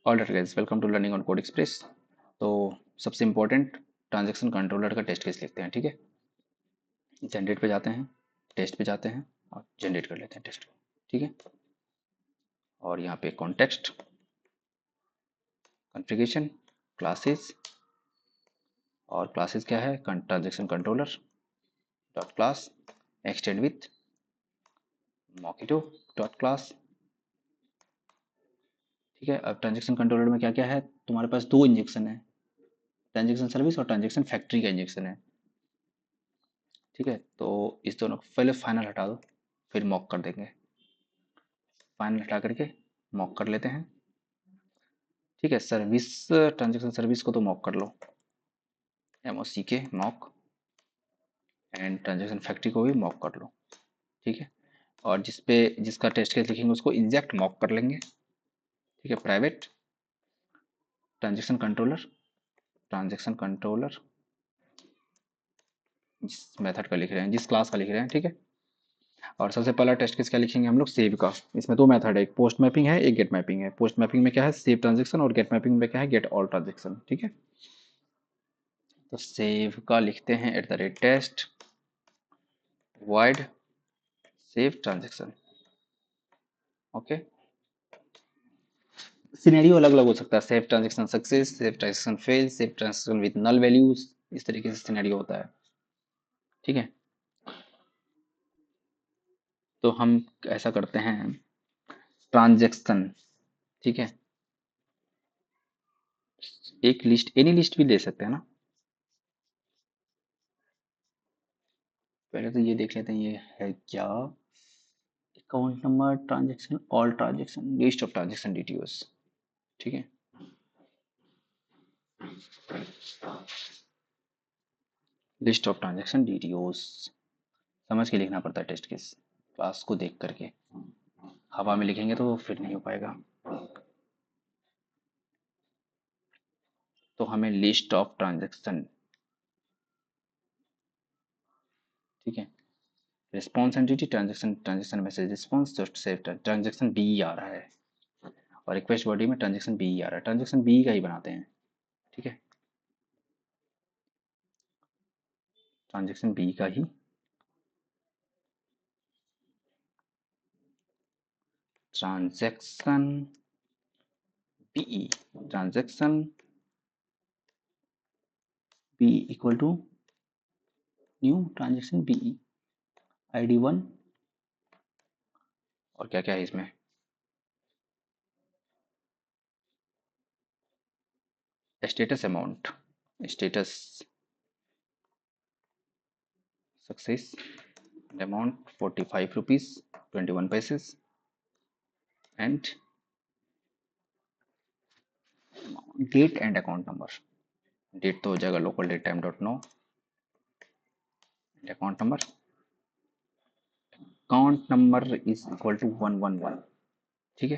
All right guys, welcome to learning on code express. तो सबसे important transaction controller का test case लिखते हैं, ठीक है। जनरेट पे जाते हैं, टेस्ट पे जाते हैं और जनरेट कर लेते हैं टेस्ट को, ठीक है। और यहाँ पे कॉन्टेक्स्ट, कॉन्फ़िगरेशन, क्लासेस, और क्लासेस क्या है, transaction controller dot class extend with Mockito dot class, ठीक है। अब ट्रांजैक्शन कंट्रोलर में क्या क्या है, तुम्हारे पास दो इंजेक्शन है, ट्रांजैक्शन सर्विस और ट्रांजैक्शन फैक्ट्री का इंजेक्शन है, ठीक है। तो इस दोनों को पहले फाइनल हटा दो, फिर मॉक कर देंगे। फाइनल हटा करके मॉक कर लेते हैं, ठीक है। सर्विस, ट्रांजैक्शन सर्विस को तो मॉक कर लो, MOCK mock, and transaction factory को भी मॉक कर लो, ठीक है। और जिसका टेस्ट केस लिखेंगे उसको इंजेक्ट मॉक कर लेंगे, ठीक है। Private transaction controller, transaction controller जिस मेथड का लिख रहे हैं, जिस क्लास का लिख रहे हैं, ठीक है। और सबसे पहला टेस्ट केस क्या लिखेंगे हम लोग, सेव का। इसमें दो मेथड है, एक पोस्ट मैपिंग है, एक गेट मैपिंग है। पोस्ट मैपिंग में क्या है, सेव ट्रांजैक्शन, और गेट मैपिंग में क्या है, गेट ऑल ट्रांजैक्शन, ठीक है। तो सेव का लिखते हैं @test void save transaction, okay. Scenario अलग अलग हो सकता है, save transaction success, save transaction fail, save transaction with null values, इस तरीके से सिनेरियो होता है, ठीक है। तो हम ऐसा करते हैं, ट्रांजैक्शन, ठीक है। एक लिस्ट, एनी लिस्ट भी दे सकते हैं ना। पहले तो ये देख लेते हैं ये है क्या, account number, transaction, all transaction, list of transaction details, ठीक है। लिस्ट ऑफ ट्रांजैक्शन डिटेल्स समझ के लिखना पड़ता है टेस्ट केस, क्लास को देख करके। हवा में लिखेंगे तो फिर नहीं हो पाएगा। तो हमें लिस्ट ऑफ ट्रांजैक्शन, ठीक है। Response entity, transaction, transaction message response, just save transaction B आ रहा है, और रिक्वेस्ट बॉडी में ट्रांजैक्शन बी आ रहा है। ट्रांजैक्शन बी का ही बनाते हैं, ठीक है। ट्रांजैक्शन बी का ही transaction B, transaction B equal to new transaction B, ID 1, और क्या क्या है इसमें, status amount, status success, amount 45 rupees 21 paises, and date and account number. Date तो हो जाएगा local date time dot now, account number, account number is equal to 111, ठीक है।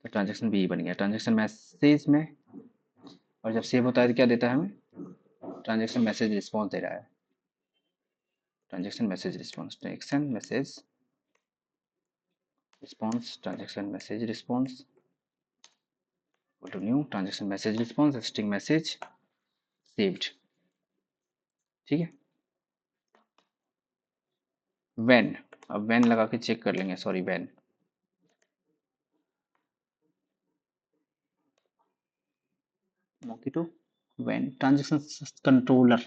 तो ट्रांजेक्शन बी बन गया। ट्रांजेक्शन मैसेज में, और जब सेव होता है तो क्या देता है हमें, ट्रांजेक्शन मैसेज रिस्पॉन्स दे रहा है। Transaction message response, transaction message response, transaction message response equal to new transaction message response string message saved, ठीक है। व्हेन, अब व्हेन लगा के चेक कर लेंगे, sorry when, Mockito when transaction controller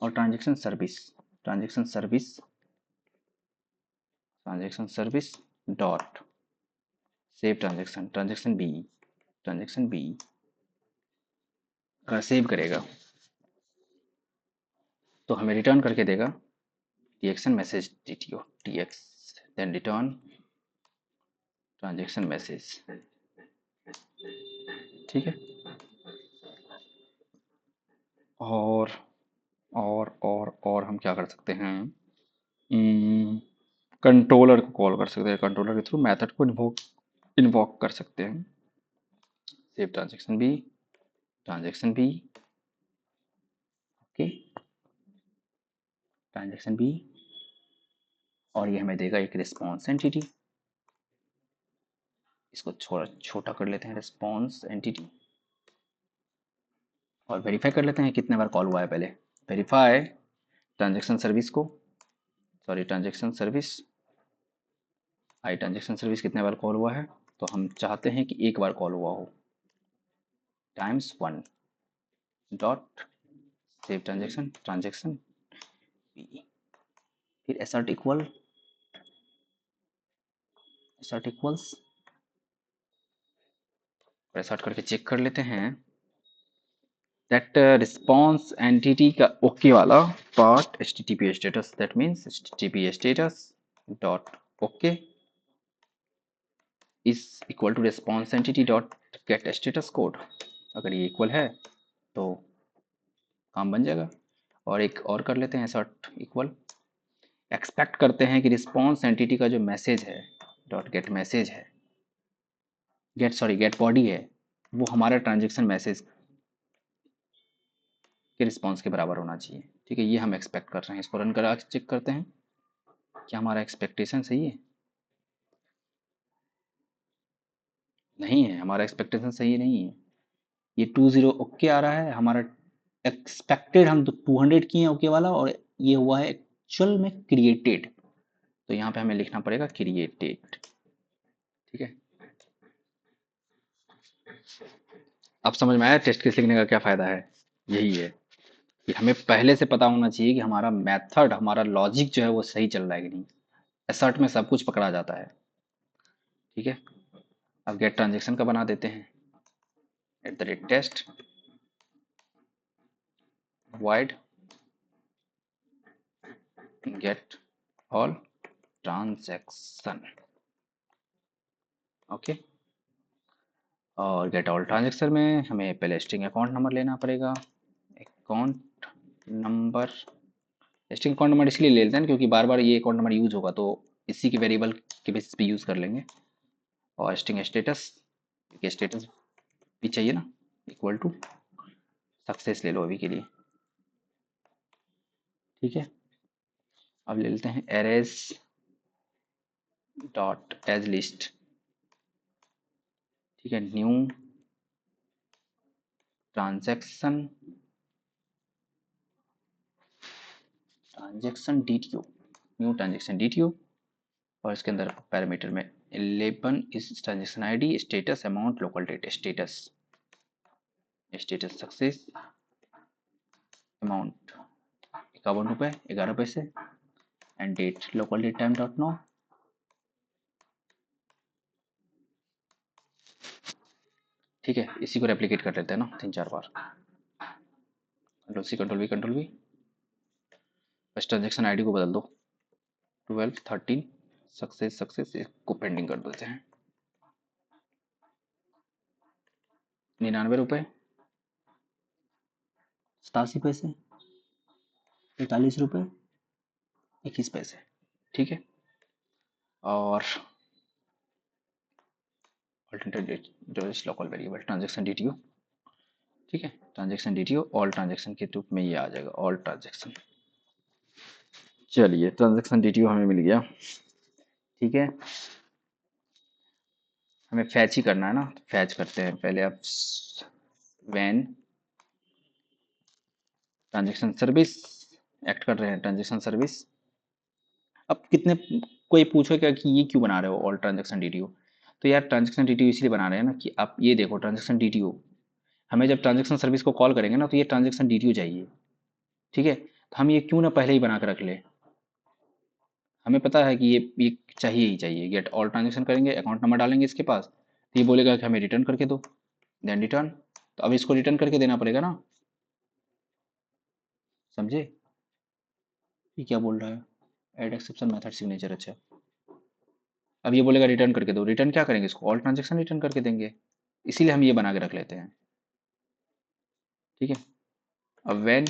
और transaction service, transaction service, transaction service dot save transaction, transaction B, transaction B अगर save करेगा तो हमें रिटर्न करके देगा transaction message DTO TX, then return transaction message, ठीक है। और और हम क्या कर सकते हैं, कंट्रोलर को कॉल कर सकते हैं, कंट्रोलर के थ्रू मेथड को इन्वोक कर सकते हैं। Save transaction B, okay, transaction B, और ये हमें देगा एक रिस्पॉन्स एंटिटी, इसको थोड़ा छोटा कर लेते हैं, रिस्पॉन्स एंटिटी, और वेरीफाई कर लेते हैं कितने बार कॉल हुआ है पहले। वेरीफाई ट्रांजेक्शन सर्विस को, सॉरी ट्रांजेक्शन सर्विस, आई ट्रांजेक्शन सर्विस कितने बार कॉल हुआ है, तो हम चाहते हैं कि एक बार कॉल हुआ हो, times 1 dot save transaction, transaction फिर एसर्ट इक्वल, एसर्ट इक्वल्स, एसर्ट करके चेक कर लेते हैं दैट रिस्पॉन्स एंटिटी का ओके वाला part http status, that means http status dot okay is equal to response entity dot get status code. अगर ये इक्वल है तो काम बन जाएगा। और एक और कर लेते हैं सॉर्ट इक्वल, एक्सपेक्ट करते हैं कि रिस्पॉन्स एंटिटी का जो मैसेज है डॉट गेट मैसेज है, गेट बॉडी है, वो हमारा ट्रांजेक्शन मैसेज के रिस्पॉन्स के बराबर होना चाहिए। ठीक है, ये हम एक्सपेक्ट कर रहे हैं। इसको रन करा चेक करते हैं क्या हमारा एक्सपेक्टेशन सही है। नहीं है, हमारा एक्सपेक्टेशन सही नहीं है। ये 20 ओके आ रहा है, हमारा एक्सपेक्टेड हम तो 200 किए हैं ओके वाला, और ये हुआ है एक्चुअल में क्रिएटेड, तो यहाँ पे हमें लिखना पड़ेगा क्रिएटेड। ठीक है, अब समझ में आया टेस्ट केस लिखने का क्या फायदा है। यही है कि हमें पहले से पता होना चाहिए कि हमारा मेथड, हमारा लॉजिक जो है वो सही चल रहा है कि नहीं। असर्ट में सब कुछ पकड़ा जाता है। ठीक है, अब गेट ट्रांजेक्शन का बना देते हैं, @test void get all transaction। Okay, और गेट ऑल ट्रांजेक्शन में हमें पहले स्ट्रिंग अकाउंट नंबर लेना पड़ेगा। Account number, string account number इसलिए ले लेते हैं क्योंकि बार बार ये अकाउंट नंबर यूज होगा, तो इसी के वेरिएबल के बेसिस पे यूज कर लेंगे। और स्ट्रिंग स्टेटस, स्टेटस भी चाहिए ना, इक्वल टू सक्सेस ले लो अभी के लिए। ठीक है, अब ले लेते हैं एरेज डॉट एज लिस्ट। ठीक है, new transaction, transaction DTO, new transaction DTO, और इसके अंदर पैरामीटर में 11 इस transaction ID, status, amount, local date, status, status success, amount 51 रुपये 11 पैसे, and date local date time dot now. ठीक है, इसी को रेप्लिकेट कर लेते हैं ना 3-4 बार, control C control V control V. बस ट्रांजेक्शन आईडी को बदल दो, 12 13 सक्सेस सक्सेस, इसको पेंडिंग कर देते हैं। 99 रुपये 87 पैसे, 41 रुपये 21 पैसे। ठीक है, और alternate local variable transaction DTO. ठीक है, ट्रांजेक्शन डीटीओ ऑल ट्रांजेक्शन के रूप में ये आ जाएगा, ऑल ट्रांजेक्शन। चलिए, ट्रांजेक्शन डीटीओ हमें मिल गया। ठीक है, हमें फैच ही करना है ना, फैच करते हैं पहले। अब व्हेन ट्रांजेक्शन सर्विस एक्ट कर रहे हैं, ट्रांजेक्शन सर्विस। अब कितने, कोई पूछेगा कि ये क्यों बना रहे हो ऑल ट्रांजेक्शन डीटीओ, तो यार ट्रांजेक्शन डीटीओ इसलिए बना रहे हैं ना कि आप ये देखो, ट्रांजेक्शन डीटीओ हमें जब ट्रांजेक्शन सर्विस को कॉल करेंगे ना, तो ये ट्रांजेक्शन डीटीओ चाहिए। ठीक है, तो हम ये क्यों ना पहले ही बना कर रख ले। हमें पता है कि ये चाहिए ही चाहिए। गेट ऑल ट्रांजेक्शन करेंगे, अकाउंट नंबर डालेंगे इसके पास, तो ये बोलेगा कि हमें रिटर्न करके दो, देन रिटर्न। तो अब इसको रिटर्न करके देना पड़ेगा ना, समझे ये क्या बोल रहा है। ऐड एक्सेप्शन मेथड सिग्नेचर, अच्छा। अब ये बोलेगा रिटर्न करके दो, रिटर्न क्या करेंगे, इसको ऑल ट्रांजेक्शन रिटर्न करके देंगे, इसीलिए हम ये बना के रख लेते हैं। ठीक है, अब when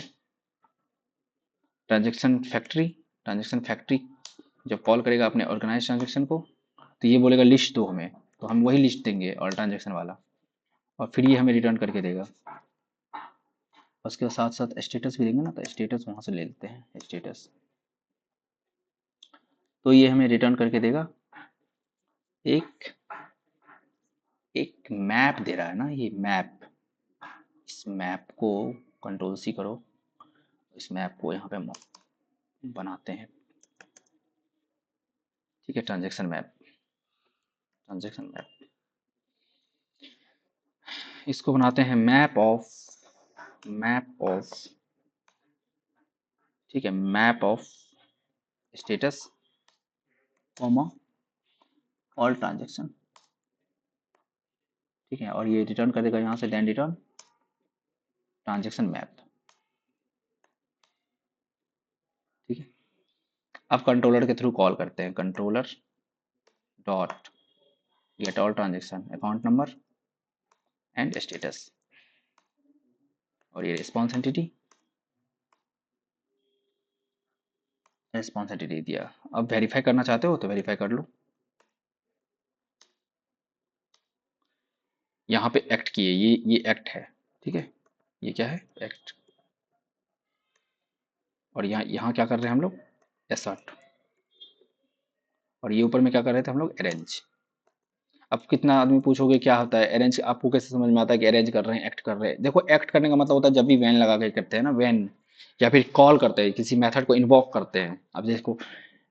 transaction factory, transaction factory जब कॉल करेगा अपने ऑर्गेनाइज ट्रांजेक्शन को, तो ये बोलेगा लिस्ट दो हमें, तो हम वही लिस्ट देंगे ऑल ट्रांजेक्शन वाला, और फिर ये हमें रिटर्न करके देगा। उसके साथ साथ स्टेटस भी देंगे ना, तो स्टेटस वहाँ से ले लेते हैं स्टेटस, तो ये हमें रिटर्न करके देगा एक एक मैप दे रहा है ना, ये मैप, इस मैप को कंट्रोल सी करो, इस मैप को यहाँ पे बनाते हैं, ठीक है, ट्रांजैक्शन मैप, ट्रांजैक्शन मैप, इसको बनाते हैं मैप ऑफ, मैप ऑफ, ठीक है, map of status comma all transaction, ठीक है, और ये रिटर्न कर देगा यहाँ से देन रिटर्न ट्रांजैक्शन मैप, ठीक है। अब कंट्रोलर के थ्रू कॉल करते हैं, controller dot get all transaction account number and status, और ये रिस्पॉन्स एंटिटी, रिस्पॉन्स एंटिटी दिया। अब वेरीफाई करना चाहते हो तो वेरीफाई कर लो, यहाँ पे एक्ट किए, ये एक्ट है, ठीक है, ये क्या है, एक्ट, और यहाँ यहाँ क्या कर रहे हैं हम लोग, एसर्ट, और ये ऊपर में क्या कर रहे थे हम लोग, अरेंज। अब कितना आदमी पूछोगे क्या होता है अरेंज, आपको कैसे समझ में आता है कि अरेंज कर रहे हैं, एक्ट कर रहे हैं? देखो एक्ट करने का मतलब होता है जब भी वैन लगा के करते हैं ना, वैन, या फिर कॉल करते हैं, किसी मेथड को इन्वॉक करते हैं। अब देखो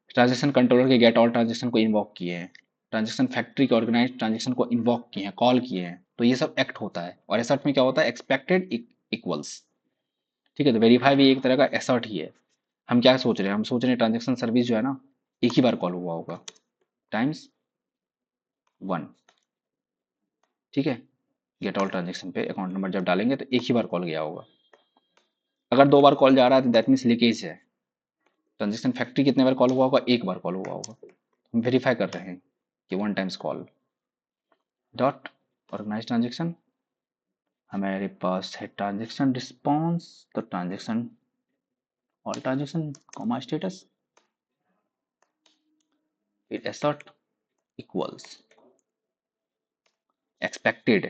ट्रांजेक्शन कंट्रोलर के गेट ऑल ट्रांजेक्शन को इन्वॉक किए हैं, ट्रांजेक्शन फैक्ट्री के ऑर्गेनाइज ट्रांजेक्शन को इन्वॉक किए हैं, कॉल किए हैं, तो ये सब एक्ट होता है। और एसर्ट में क्या होता है, एक्सपेक्टेड इक्वल्स, ठीक है। तो वेरीफाई भी एक तरह का एसर्ट ही है। हम क्या सोच रहे हैं, हम सोच रहे हैं ट्रांजेक्शन सर्विस जो है ना, एक ही बार कॉल हुआ होगा, टाइम्स 1, ठीक है। गेट ऑल ट्रांजेक्शन पे अकाउंट नंबर जब डालेंगे तो एक ही बार कॉल गया होगा। अगर 2 बार कॉल जा रहा है तो दैट मीन्स लीकेज है। ट्रांजेक्शन फैक्ट्री कितने बार कॉल हुआ होगा, एक बार कॉल हुआ होगा। हम वेरीफाई कर रहे हैं कि 1 times call dot organize transaction, हमारे पास है ट्रांजेक्शन रिस्पॉन्स, तो transaction all transaction comma status, फिर एसर्ट इक्वल्स एक्सपेक्टेड,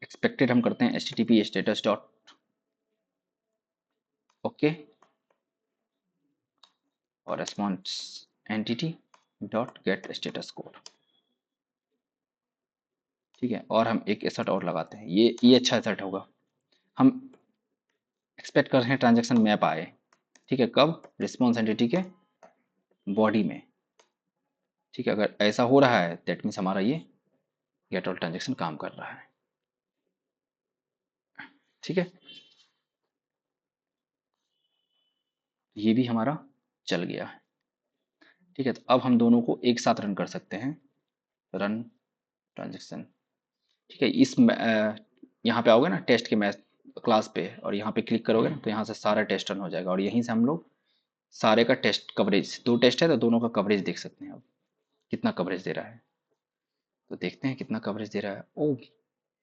एक्सपेक्टेड हम करते हैं http स्टेटस डॉट ओके, और response entity dot get status code, ठीक है। और हम एक एसर्ट और लगाते हैं, ये अच्छा एसर्ट होगा। हम एक्सपेक्ट कर रहे हैं ट्रांजेक्शन मैप आए, ठीक है, कब, रिस्पॉन्स एंटिटी के बॉडी में, ठीक है। अगर ऐसा हो रहा है दैट मीन्स हमारा ये गेट ऑल ट्रांजेक्शन काम कर रहा है, ठीक है। ये भी हमारा चल गया है, ठीक है। तो अब हम दोनों को एक साथ रन कर सकते हैं, रन ट्रांजेक्शन, ठीक है। यहाँ पे आओगे ना टेस्ट के मैथ क्लास पे, और यहाँ पे क्लिक करोगे ना तो यहाँ से सारा टेस्ट रन हो जाएगा, और यहीं से हम लोग सारे का टेस्ट कवरेज, 2 टेस्ट है तो दोनों का कवरेज देख सकते हैं अब कितना कवरेज दे रहा है। तो देखते हैं कितना कवरेज दे रहा है। ओ,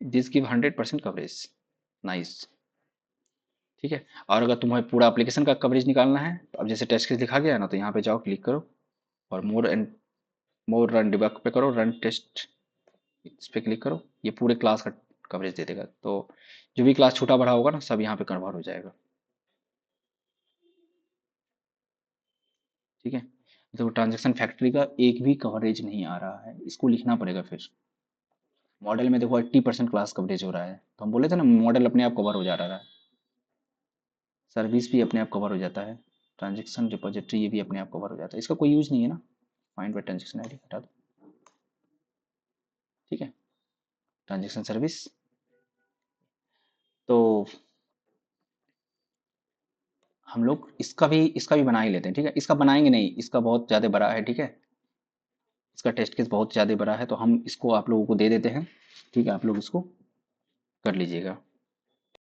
दिस गिव 100% कवरेज, नाइस, ठीक है। और अगर तुम्हें पूरा एप्लीकेशन का कवरेज निकालना है तो अब जैसे टेस्ट केस लिखा गया है ना, तो यहाँ पे जाओ, क्लिक करो, और more and more run debug पे करो, रन टेस्ट, इस पे क्लिक करो, ये पूरे क्लास का कवरेज दे देगा। तो जो भी क्लास छोटा बड़ा होगा ना, सब यहाँ पे कन्वर्ट हो जाएगा, ठीक है। तो ट्रांजैक्शन फैक्ट्री का एक भी कवरेज नहीं आ रहा है, इसको लिखना पड़ेगा फिर। मॉडल में देखो 80% क्लास कवरेज हो रहा है, तो हम बोले थे ना मॉडल अपने आप कवर हो जा रहा है, सर्विस भी अपने आप कवर हो जाता है, ट्रांजैक्शन रिपोजिटरी ये भी अपने आप कवर हो जाता है, इसका कोई यूज नहीं है ना। फाइंड बाय ट्रांजैक्शन आईडी हटा दो, ठीक है, ट्रांजैक्शन सर्विस। तो हम लोग इसका भी बना ही लेते हैं, ठीक है। इसका बनाएंगे नहीं, इसका बहुत ज़्यादा बड़ा है, ठीक है, इसका टेस्ट केस बहुत ज़्यादा बड़ा है, तो हम इसको आप लोगों को दे देते हैं, ठीक है, आप लोग इसको कर लीजिएगा।